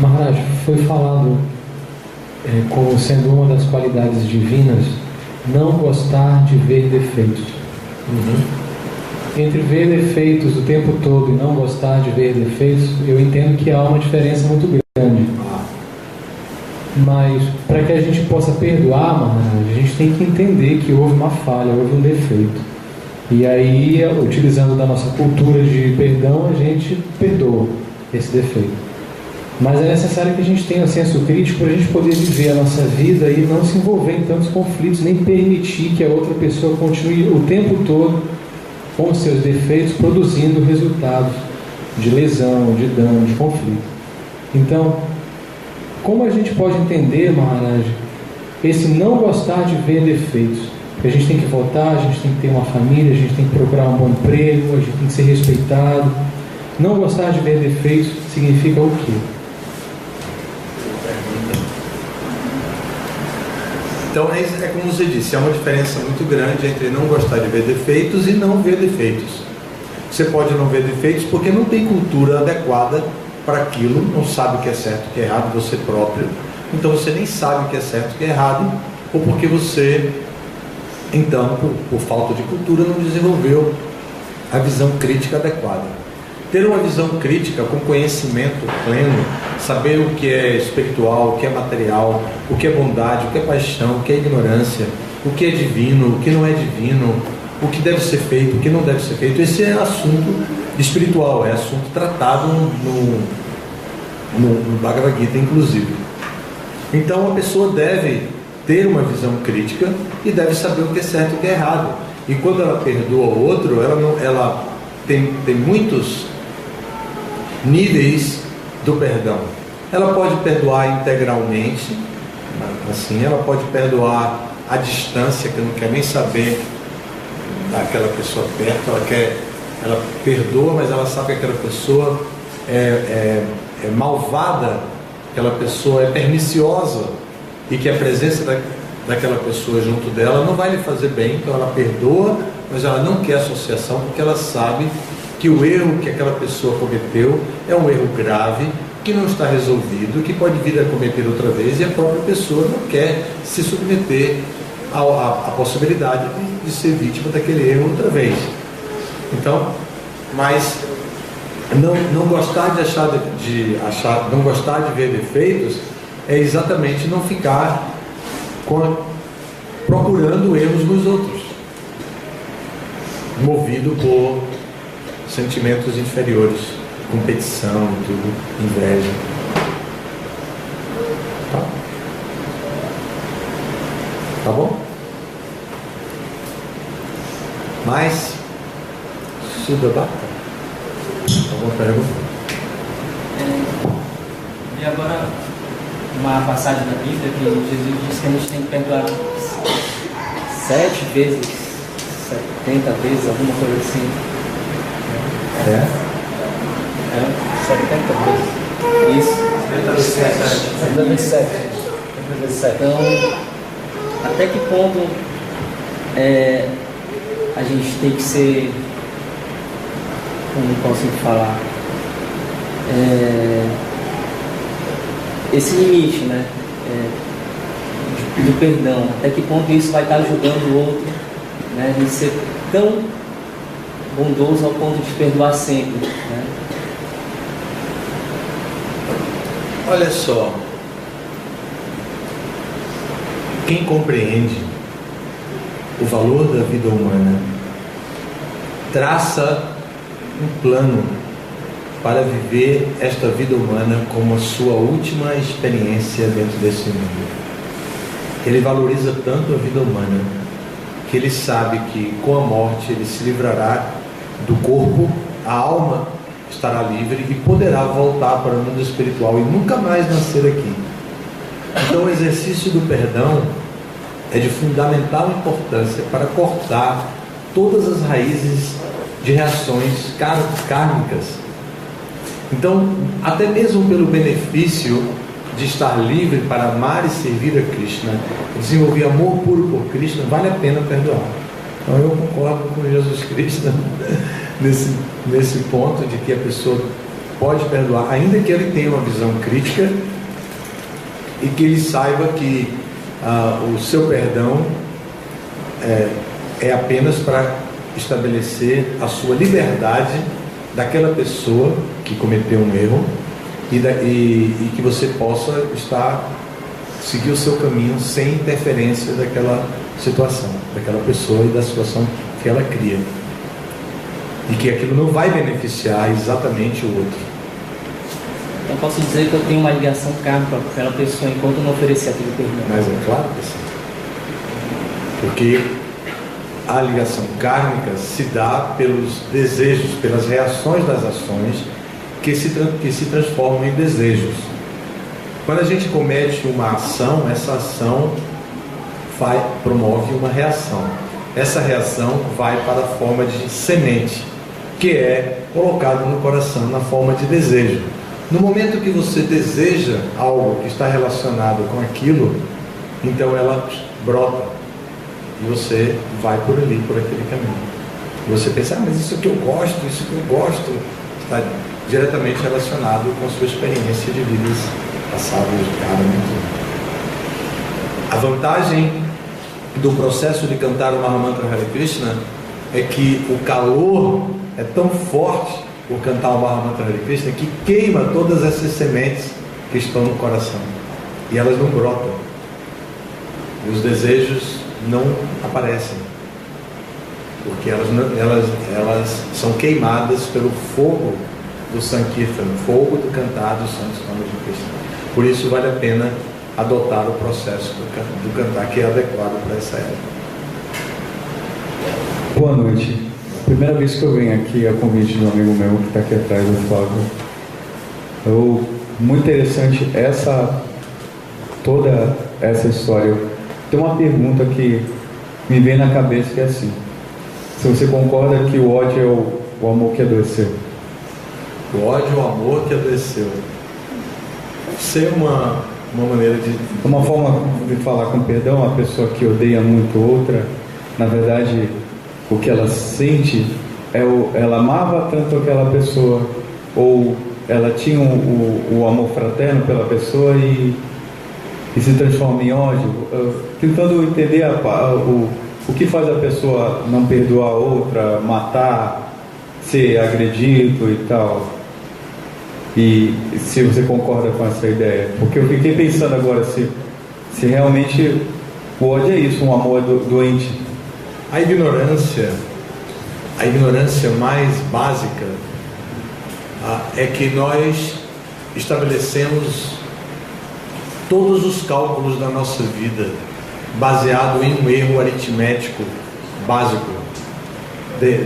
Maharaj, foi falado como sendo uma das qualidades divinas não gostar de ver defeitos. Entre ver defeitos o tempo todo e não gostar de ver defeitos, eu entendo que há uma diferença muito grande. Mas para que a gente possa perdoar, Maharaj, a gente tem que entender que houve uma falha, houve um defeito. E aí, utilizando da nossa cultura de perdão, a gente perdoa esse defeito. Mas é necessário que a gente tenha um senso crítico para a gente poder viver a nossa vida e não se envolver em tantos conflitos, nem permitir que a outra pessoa continue o tempo todo com os seus defeitos, produzindo resultados de lesão, de dano, de conflito. Então, como a gente pode entender, Maharaj, esse não gostar de ver defeitos? Porque a gente tem que votar, a gente tem que ter uma família, a gente tem que procurar um bom emprego, a gente tem que ser respeitado. Não gostar de ver defeitos significa o quê? Então é como você disse, há uma diferença muito grande entre não gostar de ver defeitos e não ver defeitos. Você pode não ver defeitos porque não tem cultura adequada para aquilo, não sabe o que é certo e o que é errado você próprio, então você nem sabe o que é certo e o que é errado, ou porque você, então, por falta de cultura, não desenvolveu a visão crítica adequada. Ter uma visão crítica com conhecimento pleno, saber o que é espiritual, o que é material, o que é bondade, o que é paixão, o que é ignorância, o que é divino, o que não é divino, o que deve ser feito, o que não deve ser feito, esse é assunto espiritual, é assunto tratado no Bhagavad Gita, inclusive. Então a pessoa deve ter uma visão crítica e deve saber o que é certo e o que é errado. E quando ela perdoa o outro, ela tem muitos níveis do perdão. Ela pode perdoar integralmente, assim, ela pode perdoar à distância, que não quer nem saber daquela pessoa perto, ela perdoa, mas ela sabe que aquela pessoa é malvada, aquela pessoa é perniciosa e que a presença daquela pessoa junto dela não vai lhe fazer bem, então ela perdoa, mas ela não quer associação porque ela sabe que o erro que aquela pessoa cometeu é um erro grave, que não está resolvido, que pode vir a cometer outra vez, e a própria pessoa não quer se submeter à possibilidade de ser vítima daquele erro outra vez. Então, mas não gostar não gostar de ver defeitos é exatamente não ficar procurando erros nos outros, movido por sentimentos inferiores, competição, tudo, inveja. Tá bom? Mas Sudabata, alguma pergunta? E agora uma passagem da Bíblia que Jesus diz que a gente tem que perdoar 7 vezes, 70 vezes, alguma coisa assim. 70 vezes. Isso. 70 vezes 7. Então, até que ponto a gente tem que ser, como posso falar, esse limite, né, do perdão, até que ponto isso vai estar ajudando o outro, né, a ser tão bondoso ao ponto de perdoar sempre, né? Olha só, quem compreende o valor da vida humana traça um plano para viver esta vida humana como a sua última experiência dentro desse mundo. Ele valoriza tanto a vida humana que ele sabe que com a morte ele se livrará do corpo, a alma estará livre e poderá voltar para o mundo espiritual e nunca mais nascer aqui. Então o exercício do perdão é de fundamental importância para cortar todas as raízes de reações kármicas. Então, até mesmo pelo benefício de estar livre para amar e servir a Krishna, desenvolver amor puro por Krishna, vale a pena perdoar. Então eu concordo com Jesus Cristo nesse ponto de que a pessoa pode perdoar, ainda que ele tenha uma visão crítica e que ele saiba que o seu perdão é apenas para estabelecer a sua liberdade daquela pessoa que cometeu um erro e que você possa seguir o seu caminho sem interferência daquela situação, daquela pessoa e da situação que ela cria, e que aquilo não vai beneficiar exatamente o outro. Então posso dizer que eu tenho uma ligação kármica com aquela pessoa enquanto não oferecer aquele perdão? Mas é claro que sim, porque a ligação kármica se dá pelos desejos, pelas reações das ações que se transformam em desejos. Quando a gente comete uma ação, essa ação promove uma reação. Essa reação vai para a forma de semente, que é colocado no coração na forma de desejo. No momento que você deseja algo que está relacionado com aquilo, então ela brota e você vai por ali, por aquele caminho. E você pensa, mas isso que eu gosto, está diretamente relacionado com a sua experiência de vidas passadas, claramente. A vantagem do processo de cantar o Mahamantra Hare Krishna é que o calor é tão forte por cantar o Mahamantra Hare Krishna que queima todas essas sementes que estão no coração e elas não brotam e os desejos não aparecem, porque elas são queimadas pelo fogo do Sankirtan, fogo do cantar dos santos nomes de Krishna. Por isso vale a pena adotar o processo do cantar, que é adequado para essa época. Boa noite. Primeira vez que eu venho aqui a convite de um amigo meu que está aqui atrás, o Flávio. Muito interessante toda essa história. Tem uma pergunta que me vem na cabeça que é assim: se você concorda que o ódio é o amor que adoeceu? O ódio é o amor que adoeceu. Ser uma maneira de... Uma forma de falar com perdão, a pessoa que odeia muito outra, na verdade, o que ela sente ela amava tanto aquela pessoa, ou ela tinha o amor fraterno pela pessoa e se transforma em ódio, tentando entender o que faz a pessoa não perdoar a outra, matar, ser agredido e tal. E se você concorda com essa ideia, porque eu fiquei pensando agora se realmente o ódio é isso, um amor doente. A ignorância mais básica é que nós estabelecemos todos os cálculos da nossa vida baseado em um erro aritmético básico,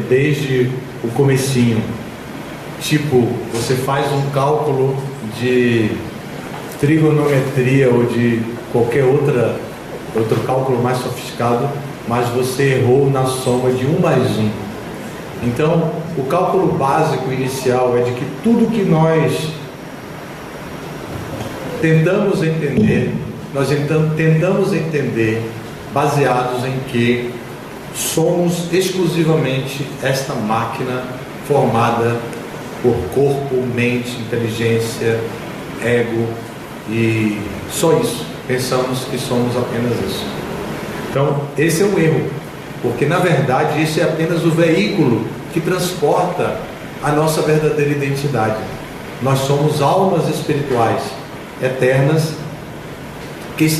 desde o comecinho. Tipo, você faz um cálculo de trigonometria ou de qualquer outro cálculo mais sofisticado, mas você errou na soma de 1 mais 1. Então, o cálculo básico inicial é de que tudo que nós tentamos entender baseados em que somos exclusivamente esta máquina formada por corpo, mente, inteligência, ego e só isso. Pensamos que somos apenas isso. Então, esse é um erro, porque na verdade isso é apenas o veículo que transporta a nossa verdadeira identidade. Nós somos almas espirituais eternas que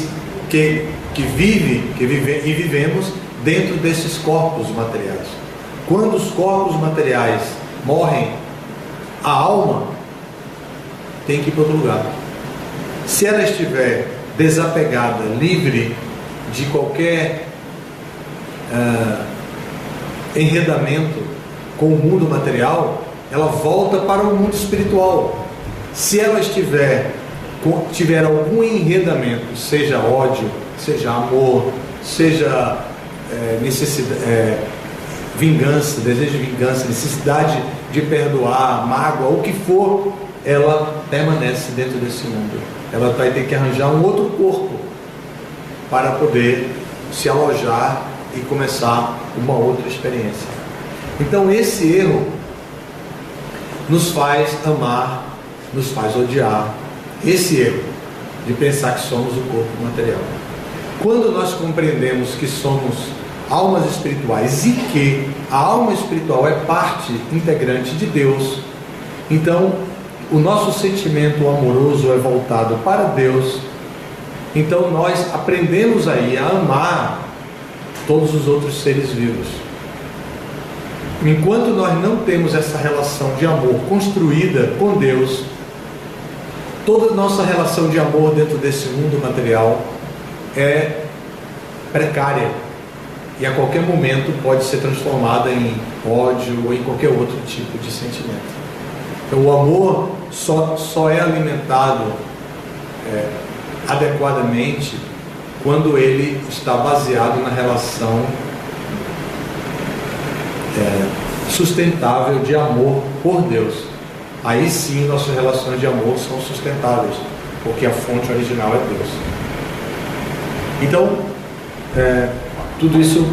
vivemos dentro desses corpos materiais. Quando os corpos materiais morrem, a alma tem que ir para outro lugar. Se ela estiver desapegada, livre de qualquer enredamento com o mundo material, ela volta para o mundo espiritual. Se ela tiver algum enredamento, seja ódio, seja amor, seja vingança, desejo de vingança, necessidade de perdoar, mágoa, o que for, ela permanece dentro desse mundo. Ela vai ter que arranjar um outro corpo para poder se alojar e começar uma outra experiência. Então esse erro nos faz amar, nos faz odiar. Esse erro de pensar que somos o corpo material. Quando nós compreendemos que somos almas espirituais e que a alma espiritual é parte integrante de Deus, então o nosso sentimento amoroso é voltado para Deus. Então nós aprendemos aí a amar todos os outros seres vivos. Enquanto nós não temos essa relação de amor construída com Deus, toda a nossa relação de amor dentro desse mundo material é precária e a qualquer momento pode ser transformada em ódio ou em qualquer outro tipo de sentimento. Então o amor só é alimentado adequadamente quando ele está baseado na relação sustentável de amor por Deus. Aí sim nossas relações de amor são sustentáveis, porque a fonte original é Deus. Então, tudo isso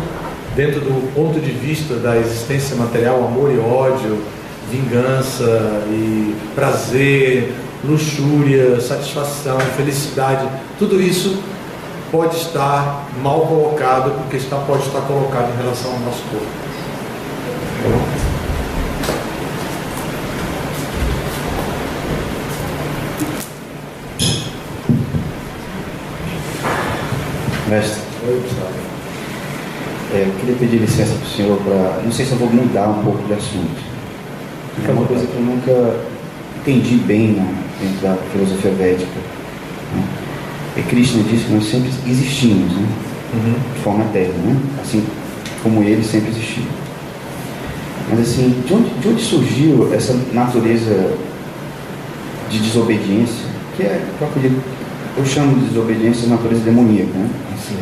dentro do ponto de vista da existência material, amor e ódio, vingança e prazer, luxúria, satisfação, felicidade, tudo isso pode estar mal colocado, porque pode estar colocado em relação ao nosso corpo. Mestre, eu queria pedir licença para o senhor para... Não sei se eu vou mudar um pouco de assunto. É uma coisa que eu nunca entendi bem dentro da filosofia védica. Né? E Krishna disse que nós sempre existimos, né? De forma eterna, né? Assim como ele sempre existiu. Mas assim, de onde surgiu essa natureza de desobediência, que é, eu chamo de desobediência de natureza demoníaca, né? Assim,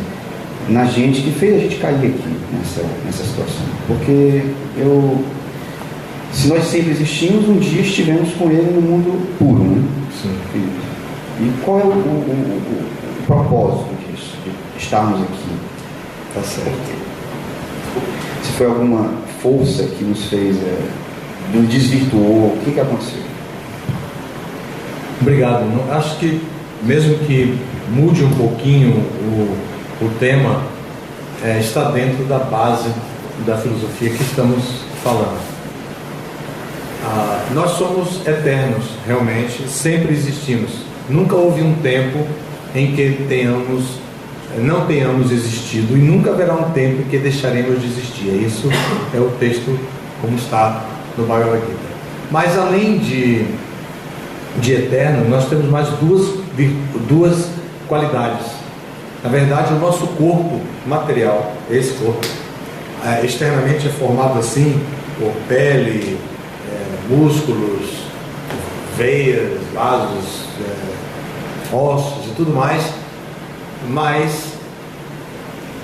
na gente, que fez a gente cair aqui nessa situação? Porque se nós sempre existimos, um dia estivemos com ele no mundo puro, né? Sim. E qual é o propósito disso, de estarmos aqui? Tá certo. Se foi alguma força que nos fez, nos desvirtuou, o que aconteceu? Obrigado. Acho que mesmo que mude um pouquinho o tema, está dentro da base da filosofia que estamos falando. Nós somos eternos, realmente, sempre existimos. Nunca houve um tempo em que não tenhamos existido, e nunca haverá um tempo em que deixaremos de existir. Isso é o texto como está no Bhagavad Gita. Mas além de eterno, nós temos mais duas qualidades. Na verdade, o nosso corpo material, esse corpo, externamente é formado assim por pele, músculos, veias, vasos, ossos e tudo mais, mas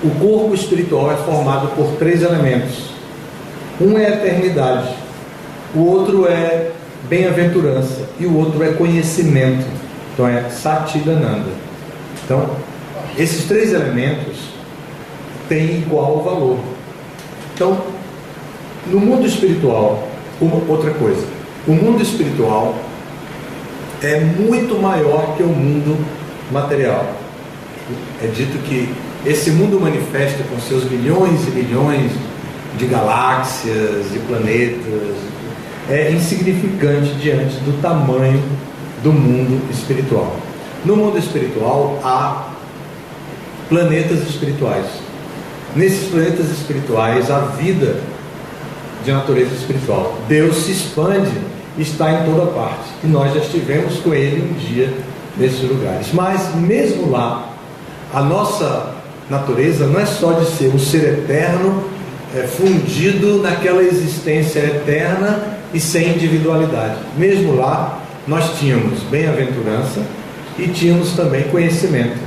o corpo espiritual é formado por 3 elementos. Um é a eternidade, o outro é bem-aventurança e o outro é conhecimento. Então é Satchidananda. Então, esses 3 elementos têm igual valor. Então, no mundo espiritual, outra coisa, o mundo espiritual é muito maior que o mundo material. É dito que esse mundo manifesta com seus milhões e milhões de galáxias, de planetas, é insignificante diante do tamanho do mundo espiritual. No mundo espiritual há planetas espirituais. Nesses planetas espirituais há vida de natureza espiritual. Deus se expande e está em toda parte. E nós já estivemos com Ele um dia nesses lugares. Mas mesmo lá, a nossa natureza não é só de ser um ser eterno, fundido naquela existência eterna e sem individualidade. Mesmo lá, nós tínhamos bem-aventurança e tínhamos também conhecimento.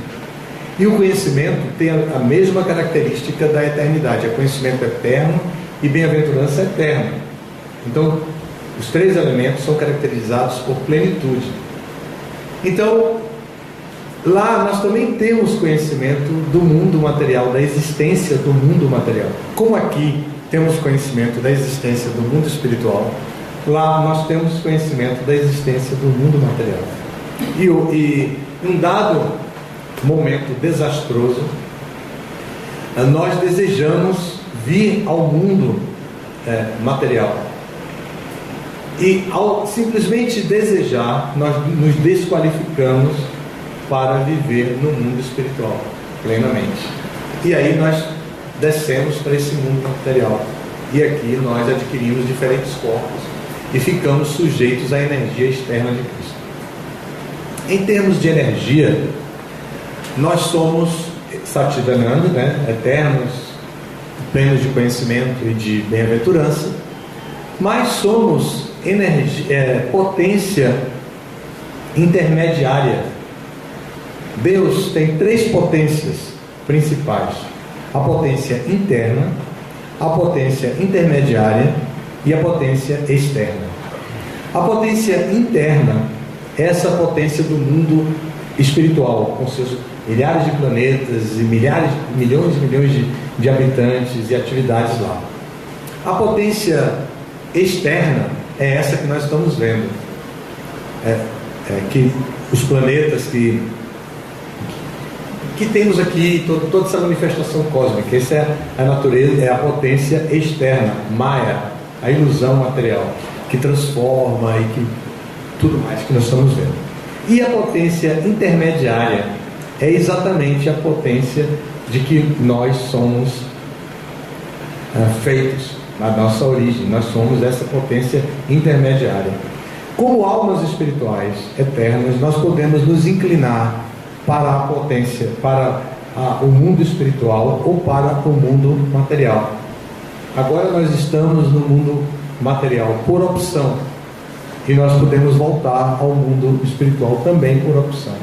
E o conhecimento tem a mesma característica da eternidade. É conhecimento eterno e bem-aventurança eterna. Então, os 3 elementos são caracterizados por plenitude. Então, lá nós também temos conhecimento do mundo material, da existência do mundo material. Como aqui temos conhecimento da existência do mundo espiritual, lá nós temos conhecimento da existência do mundo material. E em um dado momento desastroso, nós desejamos vir ao mundo material. E ao simplesmente desejar, nós nos desqualificamos para viver no mundo espiritual plenamente. E aí nós descemos para esse mundo material. E aqui nós adquirimos diferentes corpos e ficamos sujeitos à energia externa de Cristo. Em termos de energia, nós somos Satchidananda, eternos, plenos de conhecimento e de bem-aventurança, mas somos potência intermediária. Deus tem 3 potências principais: a potência interna, a potência intermediária e a potência externa. A potência interna é essa potência do mundo espiritual, com seus milhares de planetas e milhões e milhões de habitantes e atividades lá. A potência externa é essa que nós estamos vendo, que os planetas que temos aqui, toda essa manifestação cósmica. Essa é a natureza, é a potência externa, Maya, a ilusão material, que transforma e que tudo mais que nós estamos vendo. E a potência intermediária é exatamente a potência de que nós somos feitos, na nossa origem. Nós somos essa potência intermediária. Como almas espirituais eternas, nós podemos nos inclinar para a potência, para o mundo espiritual ou para o mundo material. Agora nós estamos no mundo material por opção, e nós podemos voltar ao mundo espiritual também por opção.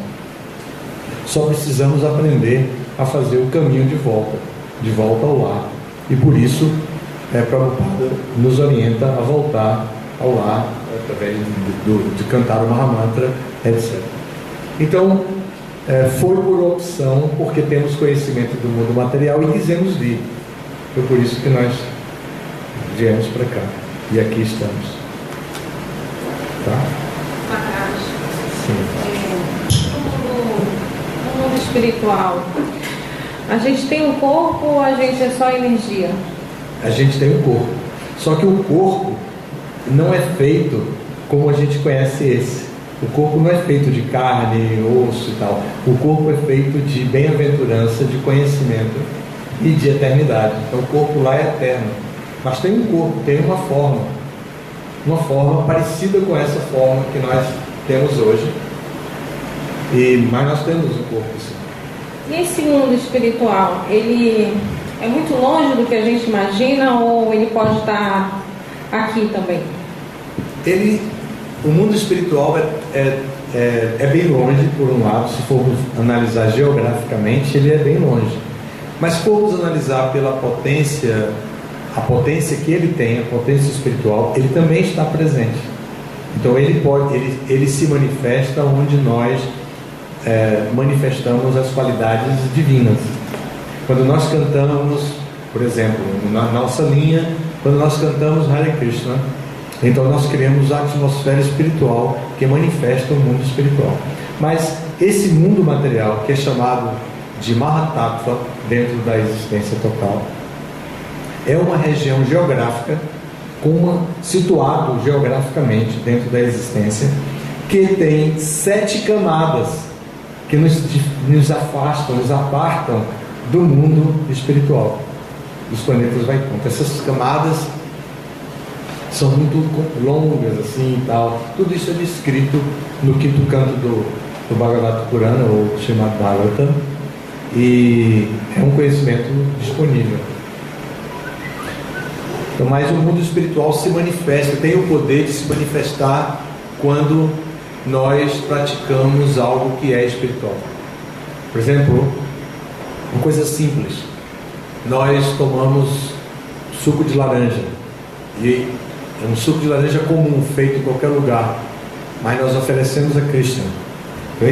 Só precisamos aprender a fazer o caminho de volta ao lar. E por isso, Prabhupada nos orienta a voltar ao lar através de cantar o Mahamantra, etc. Então, foi por opção, porque temos conhecimento do mundo material e quisemos vir. Foi por isso que nós viemos para cá. E aqui estamos. Tá? Sim. No mundo espiritual, a gente tem um corpo ou a gente é só energia? A gente tem um corpo. Só que o corpo não é feito como a gente conhece esse. O corpo não é feito de carne, osso e tal. O corpo é feito de bem-aventurança, de conhecimento e de eternidade. Então o corpo lá é eterno. Mas tem um corpo, tem uma forma parecida com essa forma que nós temos hoje. Mas nós temos um corpo, sim. E esse mundo espiritual, ele é muito longe do que a gente imagina ou ele pode estar aqui também? O mundo espiritual é bem longe, por um lado. Se formos analisar geograficamente, ele é bem longe. Mas se formos analisar pela potência, a potência que ele tem, a potência espiritual, ele também está presente. Então ele se manifesta onde nós manifestamos as qualidades divinas. Quando nós cantamos, por exemplo, na nossa linha, quando nós cantamos Hare Krishna, então nós criamos a atmosfera espiritual que manifesta o mundo espiritual. Mas esse mundo material, que é chamado de Mahatattva dentro da existência total, é uma região geográfica, situado geograficamente dentro da existência, que tem 7 camadas que nos afastam, nos apartam do mundo espiritual, dos planetas Vaikuntha. Essas camadas são muito longas assim e tal. Tudo isso é descrito no 5º canto do Bhagavata Purana, ou Srimad Bhagavatam, e é um conhecimento disponível. Então, mas o mundo espiritual se manifesta, tem o poder de se manifestar quando nós praticamos algo que é espiritual. Por exemplo, uma coisa simples: nós tomamos suco de laranja, e é um suco de laranja comum, feito em qualquer lugar, mas nós oferecemos a Krishna. Então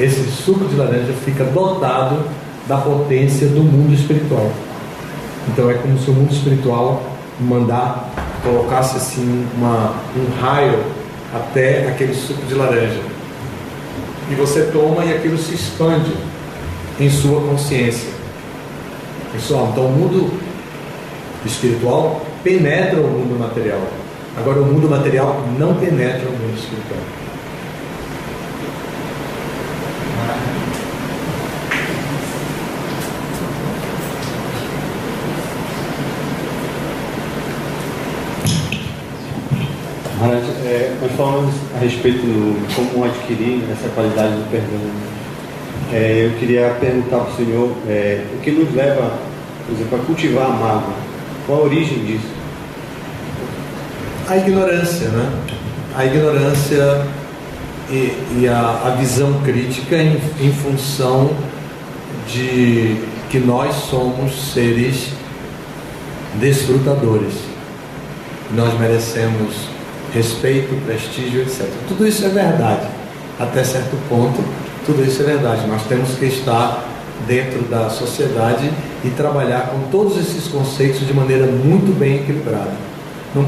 esse suco de laranja fica dotado da potência do mundo espiritual. Então é como se o mundo espiritual mandar colocasse assim um raio até aquele suco de laranja. E você toma e aquilo se expande em sua consciência. Pessoal, então o mundo espiritual penetra o mundo material. Agora o mundo material não penetra o mundo espiritual. Nós falamos a respeito de como adquirir essa qualidade do perdão. Eu queria perguntar para o senhor o que nos leva, por exemplo, a cultivar a mágoa. Qual a origem disso? A ignorância, né? A ignorância e a visão crítica em função de que nós somos seres desfrutadores. Nós merecemos respeito, prestígio, etc. Tudo isso é verdade. Até certo ponto, tudo isso é verdade. Nós temos que estar dentro da sociedade e trabalhar com todos esses conceitos de maneira muito bem equilibrada. Não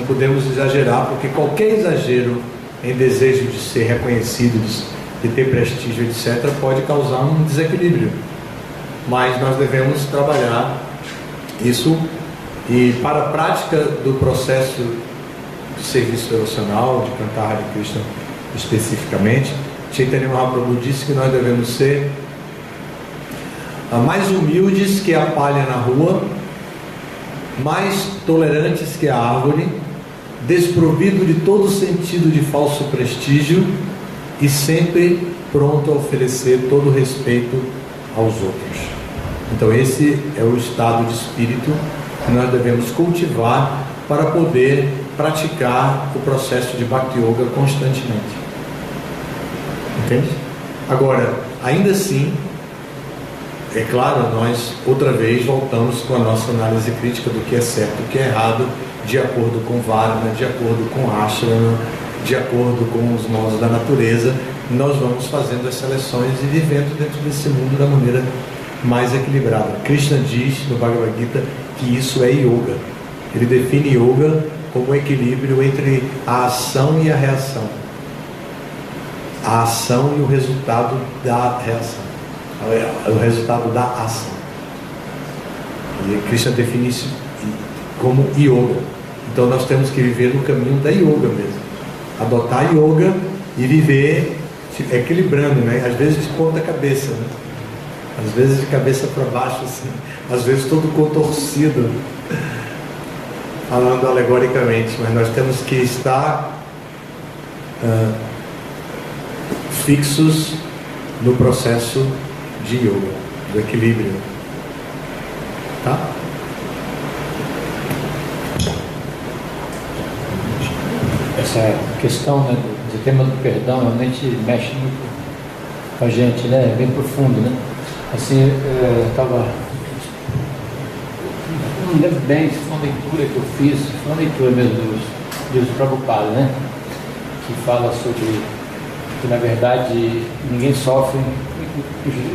podemos exagerar, porque qualquer exagero em desejo de ser reconhecido, de ter prestígio, etc., pode causar um desequilíbrio. Mas nós devemos trabalhar isso, e para a prática do processo de serviço devocional, de cantar Hare Krishna especificamente, Chaitanya Mahaprabhu disse que nós devemos ser mais humildes que a palha na rua, mais tolerantes que a árvore, desprovido de todo sentido de falso prestígio e sempre pronto a oferecer todo respeito aos outros. Então esse é o estado de espírito que nós devemos cultivar para poder praticar o processo de Bhakti Yoga constantemente. Entende? Agora, ainda assim, é claro, nós outra vez voltamos com a nossa análise crítica do que é certo e o que é errado, de acordo com Varna, de acordo com Ashrama, de acordo com os modos da natureza. Nós vamos fazendo as seleções e vivendo dentro desse mundo da maneira mais equilibrada. Krishna diz no Bhagavad Gita que isso é yoga. Ele define yoga como o equilíbrio entre a ação e a reação, a ação e o resultado da reação, o resultado da ação. E Krishna define isso como yoga. Então nós temos que viver no caminho da yoga mesmo, adotar yoga e viver equilibrando, né? Às vezes de ponta cabeça, né? Às vezes de cabeça para baixo, assim, às vezes todo contorcido, falando alegoricamente, mas nós temos que estar fixos no processo de yoga, do equilíbrio, tá? Essa questão, né, do tema do perdão realmente mexe muito com a gente, né? Bem profundo, né? Assim, eu estava... Não lembro bem se foi uma leitura que eu fiz, foi uma leitura mesmo dos livros do Prabhupada, né? Que fala sobre que, na verdade, ninguém sofre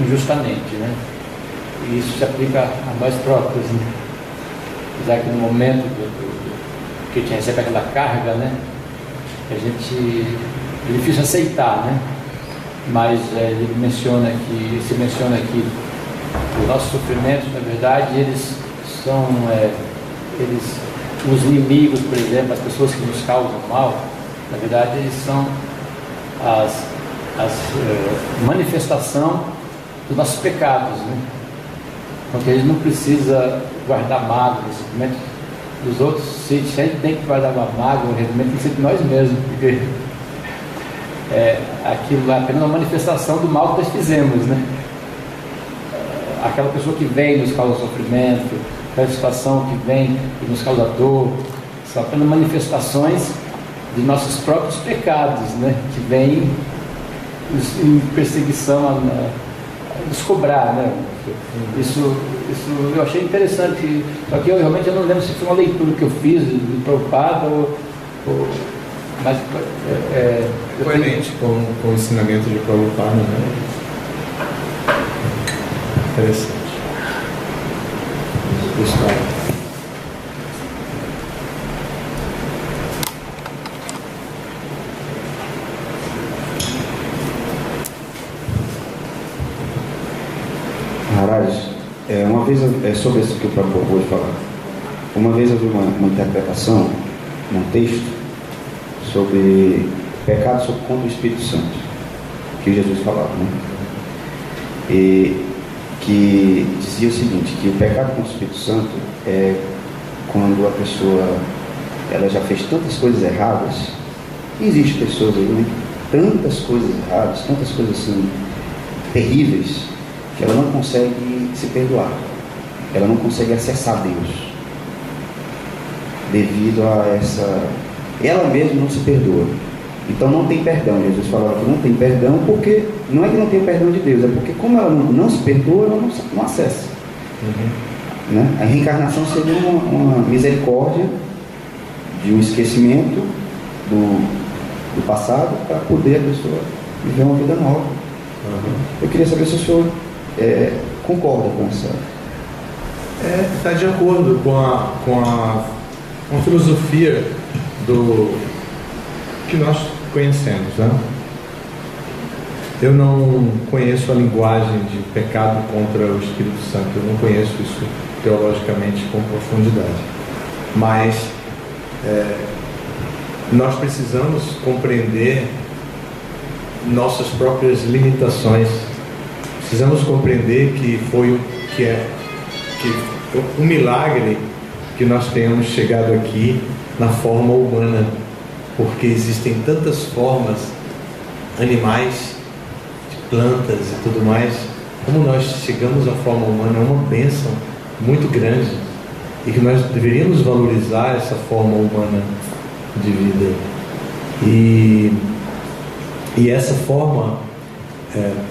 injustamente, né? E isso se aplica a nós próprios, né? Apesar que no momento que a gente recebe aquela carga, né? A gente... é difícil aceitar, né? Mas ele menciona que os nossos sofrimentos, na verdade, eles são os inimigos, por exemplo, as pessoas que nos causam mal, na verdade, eles são as manifestação dos nossos pecados, né? Porque a gente não precisa guardar mágoa, ressentimento dos outros. Se a gente tem que guardar uma mágoa, um ressentimento, tem que ser de nós mesmos, porque aquilo é apenas uma manifestação do mal que nós fizemos, né? Aquela pessoa que vem nos causa sofrimento, aquela situação que vem e nos causa dor, são apenas manifestações de nossos próprios pecados, né? Que vêm em perseguição a nos cobrar, né? Isso eu achei interessante, só que eu realmente não lembro se foi uma leitura que eu fiz do Prabhupada mas coerente com o ensinamento de Prabhupada, né? Interessante. Pessoal. uma vez, sobre isso que o próprio acabou de falar, uma vez eu vi uma interpretação, num texto, sobre pecado contra o Espírito Santo, que Jesus falava, né? E que dizia o seguinte, que o pecado contra o Espírito Santo é quando a pessoa ela já fez tantas coisas erradas, e existem pessoas aí, né? Tantas coisas erradas, tantas coisas assim terríveis, que ela não consegue se perdoar, ela não consegue acessar Deus devido a essa, ela mesma não se perdoa, então não tem perdão. Jesus falava que não tem perdão porque não é que não tem perdão de Deus, é porque como ela não se perdoa, ela não acessa. Né? A reencarnação seria uma misericórdia de um esquecimento do passado para poder a pessoa viver uma vida nova. Eu queria saber se o senhor concorda com essa. Está de acordo com a filosofia do que nós conhecemos, né? Eu não conheço a linguagem de pecado contra o Espírito Santo, eu não conheço isso teologicamente com profundidade, mas nós precisamos compreender nossas próprias limitações, precisamos compreender que foi um milagre que nós tenhamos chegado aqui na forma humana, porque existem tantas formas, animais, de plantas e tudo mais. Como nós chegamos à forma humana é uma bênção muito grande, e que nós deveríamos valorizar essa forma humana de vida. E essa forma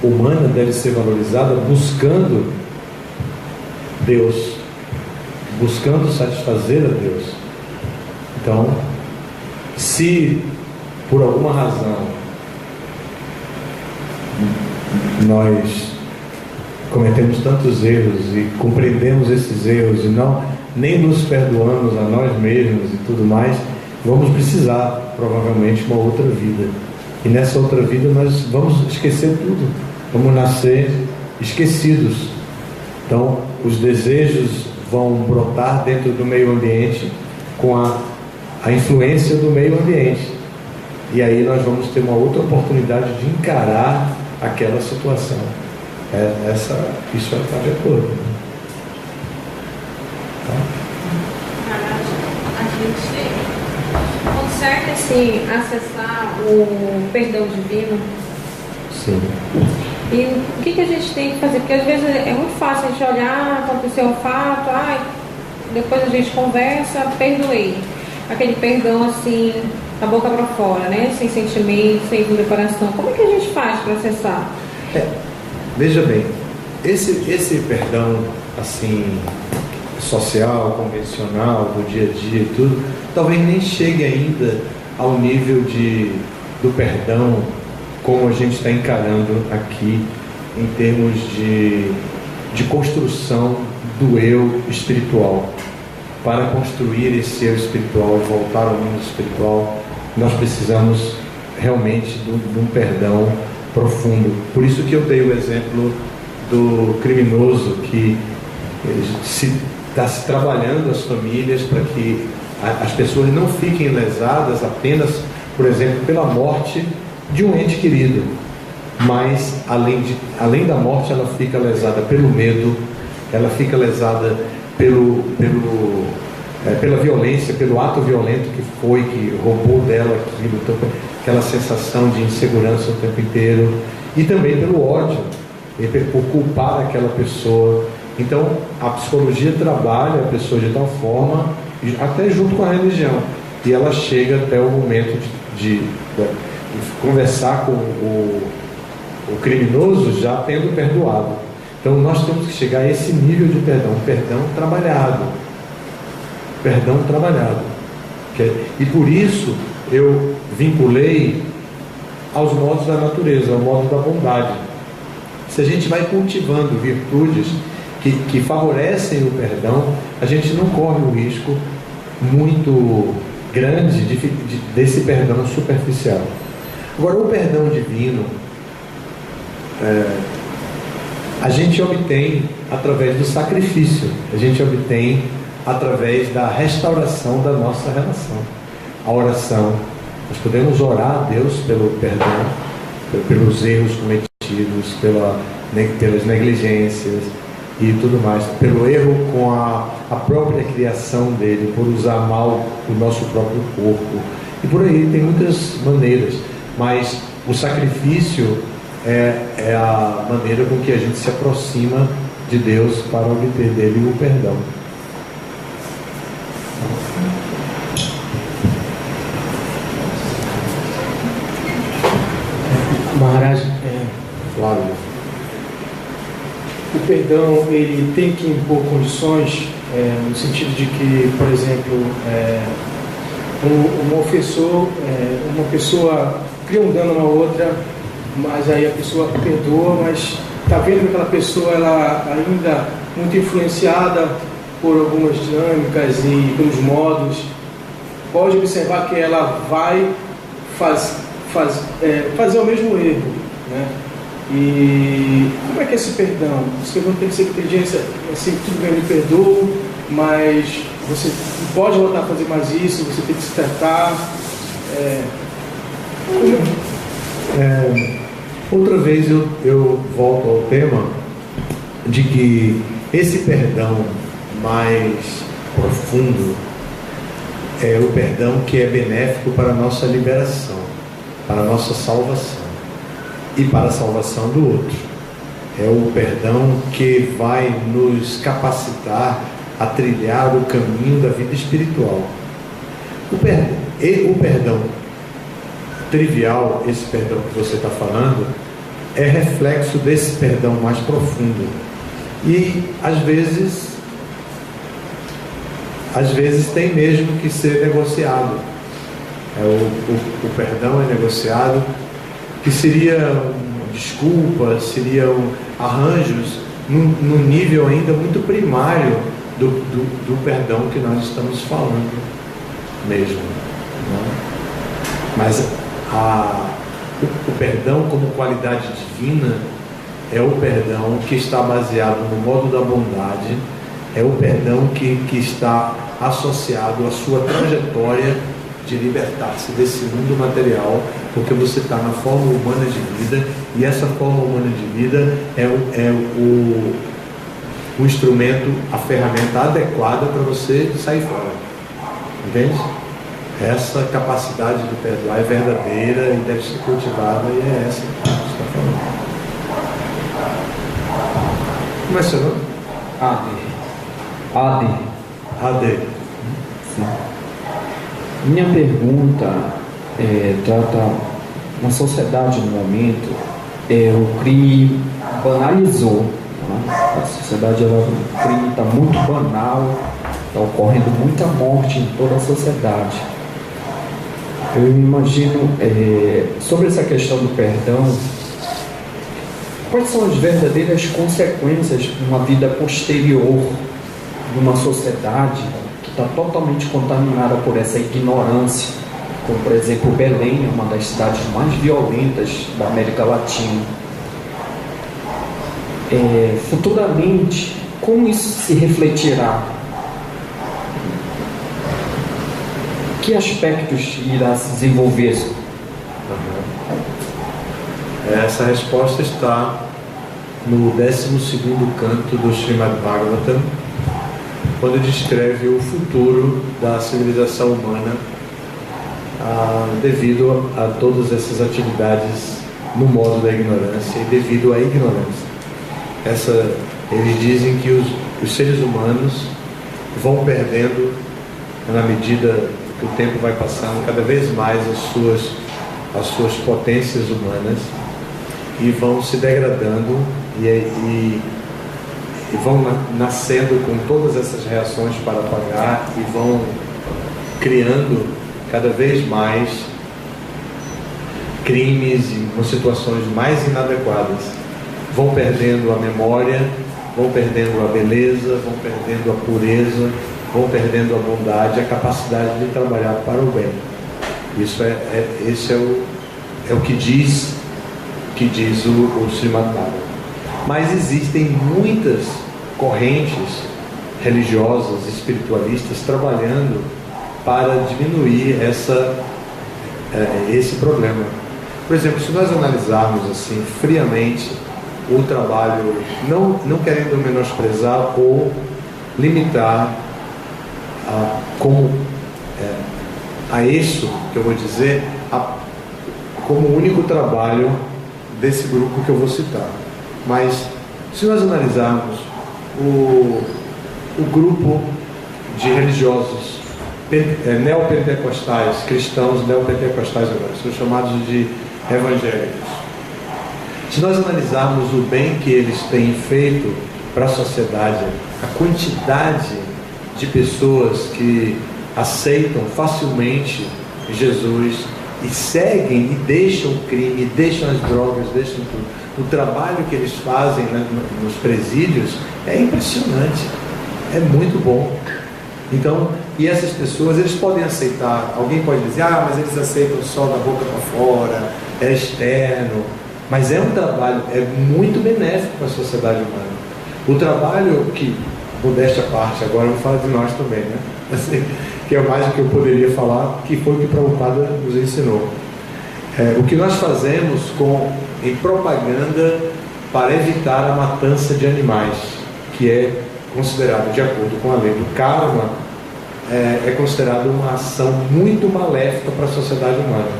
humana deve ser valorizada buscando Deus, buscando satisfazer a Deus. Então, se por alguma razão nós cometemos tantos erros e compreendemos esses erros e nem nos perdoamos a nós mesmos e tudo mais, vamos precisar provavelmente uma outra vida, e nessa outra vida nós vamos esquecer tudo, vamos nascer esquecidos. Então os desejos vão brotar dentro do meio ambiente com a influência do meio ambiente, e aí nós vamos ter uma outra oportunidade de encarar aquela situação. Isso está de acordo. A gente consegue assim acessar o perdão divino? Sim. E o que a gente tem que fazer? Porque às vezes é muito fácil a gente olhar, aconteceu um fato, depois a gente conversa, perdoei. Aquele perdão assim, da boca para fora, né? Sem sentimento, sem preparação. Como é que a gente faz para acessar? Veja bem, esse perdão assim social, convencional, do dia a dia e tudo, talvez nem chegue ainda ao nível do perdão como a gente está encarando aqui em termos de construção do eu espiritual. Para construir esse eu espiritual e voltar ao mundo espiritual, nós precisamos realmente de um perdão profundo. Por isso que eu dei o exemplo do criminoso que está se trabalhando as famílias para que as pessoas não fiquem lesadas apenas, por exemplo, pela morte de um ente querido, mas além da morte ela fica lesada pelo medo, ela fica lesada pela violência, pelo ato violento que roubou dela aquilo, então, aquela sensação de insegurança o tempo inteiro, e também pelo ódio, por culpar aquela pessoa. Então a psicologia trabalha a pessoa de tal forma, até junto com a religião, e ela chega até o momento de conversar com o criminoso já tendo perdoado. Então nós temos que chegar a esse nível de perdão trabalhado. E por isso eu vinculei aos modos da natureza, ao modo da bondade. Se a gente vai cultivando virtudes que favorecem o perdão, a gente não corre o risco muito grande desse perdão superficial. Agora, o perdão divino, a gente obtém através do sacrifício, a gente obtém através da restauração da nossa relação. A oração, nós podemos orar a Deus pelo perdão, pelos erros cometidos, pelas negligências e tudo mais, pelo erro com a própria criação dele, por usar mal o nosso próprio corpo, e por aí tem muitas maneiras, mas o sacrifício é a maneira com que a gente se aproxima de Deus para obter dele o perdão. Maharaj, Claro. o perdão ele tem que impor condições, no sentido de que, por exemplo, um ofensor, uma pessoa cria um dano na outra, mas aí a pessoa perdoa, mas está vendo que aquela pessoa ela ainda muito influenciada por algumas dinâmicas e pelos modos, pode observar que ela vai fazer o mesmo erro, né? E como é que é esse perdão? Esse perdão tem que ser inteligência, assim, tudo bem, eu me perdoo, mas você não pode voltar a fazer mais isso, você tem que se tratar. Outra vez eu volto ao tema de que esse perdão mais profundo é o perdão que é benéfico para a nossa liberação, para a nossa salvação e para a salvação do outro. É o perdão que vai nos capacitar a trilhar o caminho da vida espiritual. O perdão trivial, esse perdão que você está falando, é reflexo desse perdão mais profundo. E às vezes tem mesmo que ser negociado. O perdão é negociado, que seria desculpa, seriam arranjos num nível ainda muito primário do perdão que nós estamos falando mesmo, né? Mas o perdão como qualidade divina é o perdão que está baseado no modo da bondade, é o perdão que está associado à sua trajetória de libertar-se desse mundo material, porque você está na forma humana de vida, e essa forma humana de vida é o instrumento, a ferramenta adequada para você sair fora. Entende? Essa capacidade de perdoar é verdadeira e deve ser cultivada, e é essa que a gente está falando. Como é seu nome? Ade. Sim. Minha pergunta trata uma sociedade no momento, o crime banalizou, né? A sociedade, o crime está muito banal, está ocorrendo muita morte em toda a sociedade. Eu imagino, sobre essa questão do perdão, quais são as verdadeiras consequências de uma vida posterior numa sociedade que está totalmente contaminada por essa ignorância, como por exemplo Belém, uma das cidades mais violentas da América Latina. Futuramente, como isso se refletirá? Que aspectos irá se desenvolver? Essa resposta está no 12º canto do Srimad Bhagavatam, quando descreve o futuro da civilização humana devido a todas essas atividades no modo da ignorância e devido à ignorância. Eles dizem que os seres humanos vão perdendo, na medida que o tempo vai passando, cada vez mais as suas potências humanas, e vão se degradando e vão nascendo com todas essas reações para pagar, e vão criando cada vez mais crimes e com situações mais inadequadas. Vão perdendo a memória, vão perdendo a beleza, vão perdendo a pureza, vão perdendo a bondade, a capacidade de trabalhar para o bem. Esse é o que diz o Srimad Bhagavatam. Mas existem muitas correntes religiosas, espiritualistas, trabalhando para diminuir esse problema. Por exemplo, se nós analisarmos assim friamente o trabalho, não querendo menosprezar ou limitar a isso que eu vou dizer como o único trabalho desse grupo que eu vou citar. Mas se nós analisarmos o grupo de religiosos neopentecostais, cristãos neopentecostais agora, são chamados de evangélicos. Se nós analisarmos o bem que eles têm feito para a sociedade, a quantidade de pessoas que aceitam facilmente Jesus e seguem e deixam o crime, deixam as drogas, deixam tudo. O trabalho que eles fazem, né, nos presídios é impressionante, é muito bom. Então, e essas pessoas, eles podem aceitar, alguém pode dizer, mas eles aceitam só da boca para fora, é externo, mas é um trabalho, é muito benéfico para a sociedade humana. O trabalho que, modéstia à parte, agora eu vou falar de nós também, né? Assim, que é mais do que eu poderia falar, que foi o que Prabhupada nos ensinou. O que nós fazemos em propaganda para evitar a matança de animais, que é considerado, de acordo com a lei do karma, é considerado uma ação muito maléfica para a sociedade humana.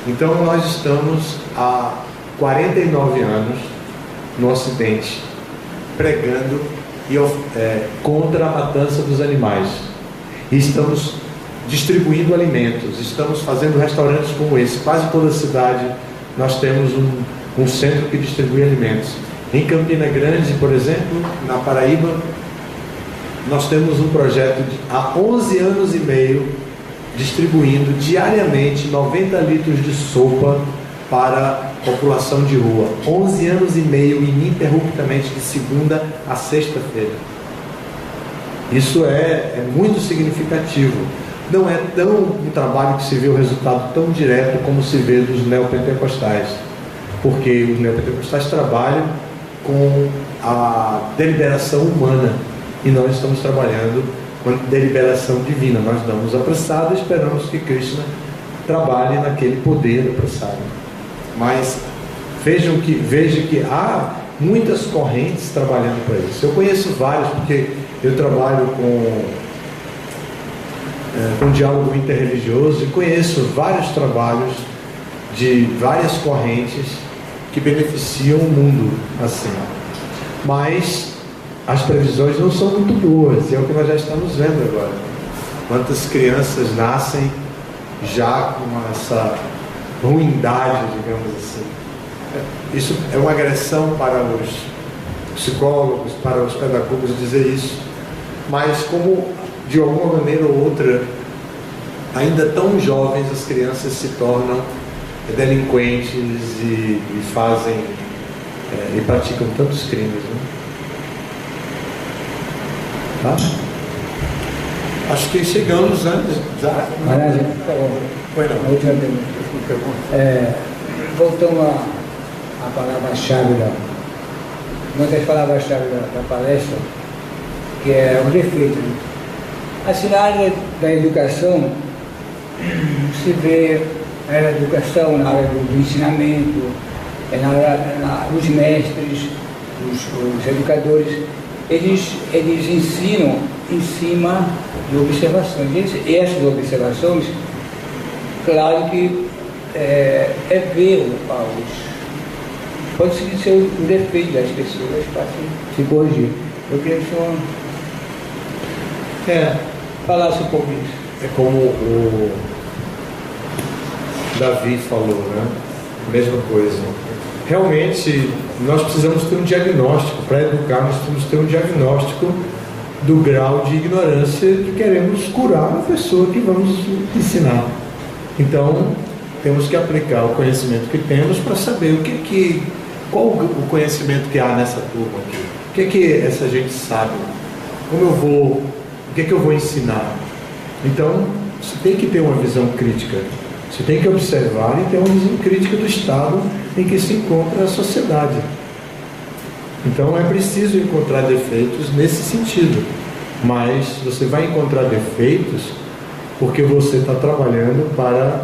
Então nós estamos há 49 anos no Ocidente pregando contra a matança dos animais. E estamos distribuindo alimentos, estamos fazendo restaurantes como esse. Quase toda a cidade nós temos um centro que distribui alimentos. Em Campina Grande, por exemplo, na Paraíba, nós temos um projeto há 11 anos e meio distribuindo diariamente 90 litros de sopa para a população de rua. 11 anos e meio ininterruptamente, de segunda a sexta-feira. Isso é muito significativo. Não é um trabalho que se vê o resultado tão direto como se vê dos neopentecostais, porque os neopentecostais trabalham com a deliberação humana e nós estamos trabalhando com a deliberação divina. Nós damos apressado e esperamos que Krishna trabalhe naquele poder apressado. Mas veja que há muitas correntes trabalhando para isso. Eu conheço vários, porque eu trabalho com diálogo interreligioso e conheço vários trabalhos de várias correntes que beneficiam o mundo assim. Mas as previsões não são muito boas, e é o que nós já estamos vendo agora. Quantas crianças nascem já com essa ruindade, digamos assim. Isso é uma agressão para os psicólogos, para os pedagogos dizer isso, mas como de alguma maneira ou outra, ainda tão jovens, as crianças se tornam delinquentes e fazem e praticam tantos crimes, né? Tá? Acho que chegamos antes. Maharaj, a última pergunta. Voltando à palavra-chave uma das palavras-chave da palestra, que é o defeito. Né? Assim, na área da educação, se vê na área da educação, na área do ensinamento, os mestres, os educadores, eles ensinam em cima de observações. E essas observações, claro que ver pode ser um defeito das pessoas para se corrigir. Eu queria que o senhor falasse um pouco disso. É como o Davi falou, né? Mesma coisa. Realmente, nós precisamos ter um diagnóstico. Para educar, nós precisamos ter um diagnóstico do grau de ignorância que queremos curar a pessoa que vamos ensinar. Então, temos que aplicar o conhecimento que temos para saber qual o conhecimento que há nessa turma aqui. O que essa gente sabe? O que eu vou ensinar? Então, você tem que ter uma visão crítica. Você tem que observar e ter uma visão crítica do estado em que se encontra a sociedade. Então é preciso encontrar defeitos nesse sentido, mas você vai encontrar defeitos porque você está trabalhando para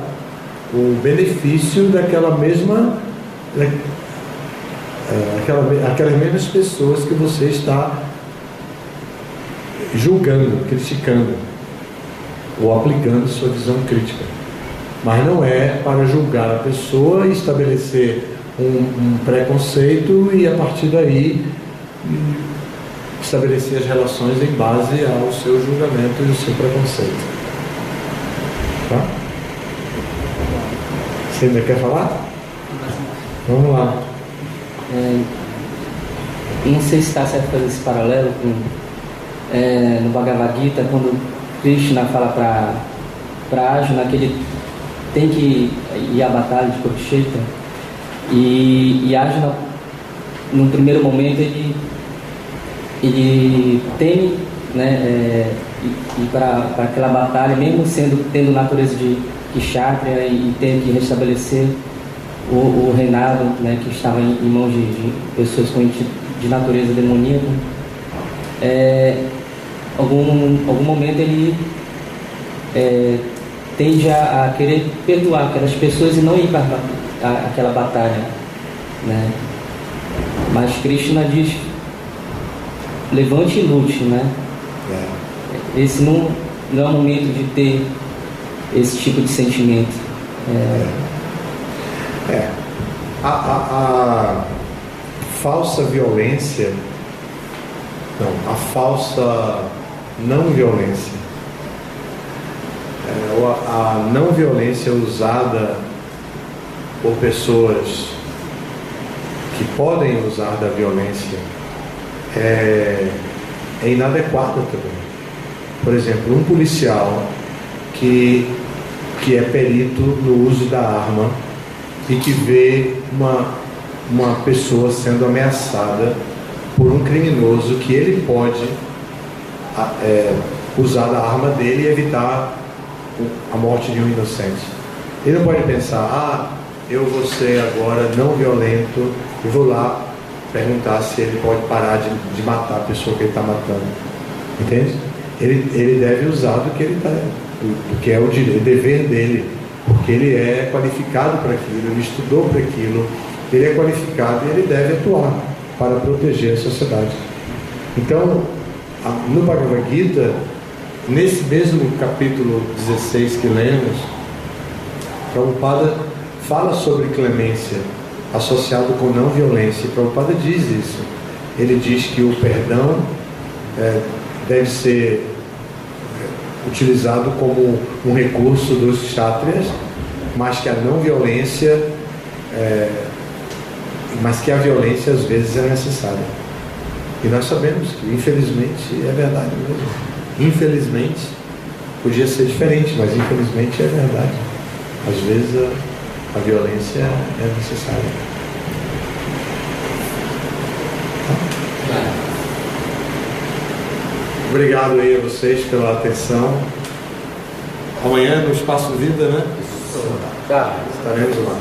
o benefício daquela mesma, aquelas mesmas pessoas que você está julgando, criticando ou aplicando sua visão crítica. Mas não é para julgar a pessoa e estabelecer um preconceito e a partir daí estabelecer as relações em base ao seu julgamento e ao seu preconceito. Tá? Você ainda quer falar? Vamos lá. Não sei se está certo fazer esse paralelo com no Bhagavad Gita, quando Krishna fala para Arjuna que ele tem que ir à batalha de Kurukshetra, e Arjuna, num primeiro momento, ele teme, né, ir para aquela batalha, mesmo tendo natureza de Kshatriya e tendo que restabelecer o reinado, né, que estava em mãos de pessoas de natureza demoníaca. Algum momento ele tende a querer perdoar aquelas pessoas e não ir para aquela batalha, né? Mas Krishna diz: levante e lute, né? Esse não é o momento de ter esse tipo de sentimento. A falsa violência, a falsa não violência, a não violência usada por pessoas que podem usar da violência é inadequada também. Por exemplo, um policial que é perito no uso da arma e que vê uma pessoa sendo ameaçada por um criminoso que ele pode usar da arma dele e evitar a morte de um inocente. Ele não pode pensar: eu vou ser agora não violento e vou lá perguntar se ele pode parar de matar a pessoa que ele está matando. Entende? Ele deve usar do que é o dever dele, porque ele é qualificado para aquilo, ele estudou para aquilo, ele é qualificado e ele deve atuar para proteger a sociedade. Então, no Bhagavad Gita, nesse mesmo capítulo 16 que lemos, Prabhupada fala sobre clemência associado com não violência. E Prabhupada diz isso. Ele diz que o perdão deve ser utilizado como um recurso dos kshatriyas, mas que a não violência, mas que a violência às vezes é necessária. E nós sabemos que, infelizmente, é verdade mesmo. Infelizmente, podia ser diferente, mas infelizmente é verdade. Às vezes a violência é necessária. Obrigado aí a vocês pela atenção. Amanhã no Espaço Vida, né? Estaremos lá.